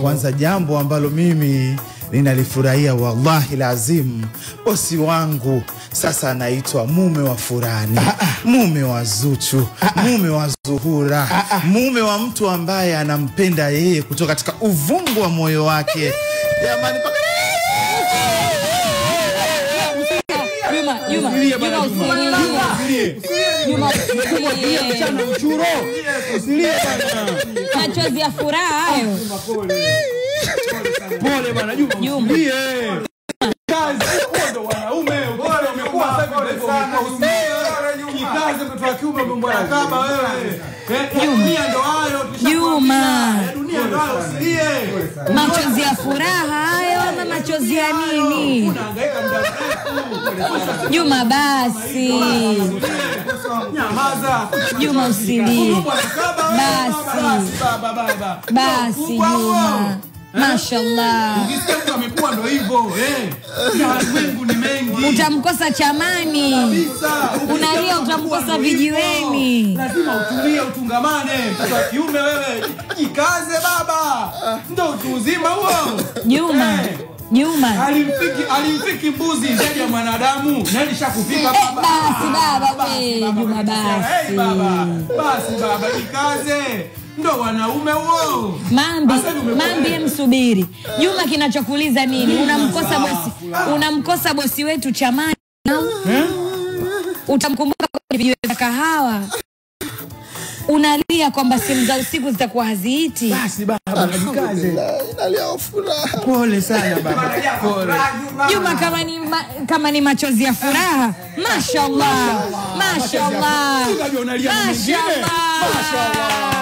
Kwanza jambo ambalo mimi ninalifurahia wallahi lazim, bosi wangu sasa anaitwa mume wa Furani, mume wa Zuchu, mume wa Zuhura, mume wa mtu ambaye anampenda yeye kutoka katika uvungu wa moyo wake. Jamani, machozi ya furaha hayo. Pole bana Juma. Kazi ndo wanaume umekuwa sana kikaze mtoto wa kiume mbona kama wewe. Dunia ndo hayo Juma. Dunia ndo hayo usilie. Machozi ya furaha hayo ama machozi ya nini? Unahangaika muda mrefu. Juma basi. Nyamaza. Juma usilie. Basi. Basi Juma. Mashallah. Ukisikia mtu amekuwa ndo hivyo, Mungu ni mengi. Utamkosa chamani. Kabisa. Unalia utamkosa vijiweni. Lazima utulie, utungamane. Mtoto wa kiume wewe, jikaze baba. Ndio utu uzima huo. Juma. Alimfiki mbuzi zaidi ya mwanadamu. Na alishakufika baba. Basi baba Juma basi. Basi baba jikaze. Ndo wanaume huo. Mambi msubiri. Juma kinachokuuliza nini? Unamkosa bosi wetu chamani. Utamkumbuka kwa video za kahawa. Unalia kwamba simu za usiku zitakuwa haziiti. Basi baba jikaze. inalia furaha. Pole sana baba. Pole. Juma kama ni machozi ya furaha. Mashallah. Mashallah. Unajua unalia mwingine. Mashallah.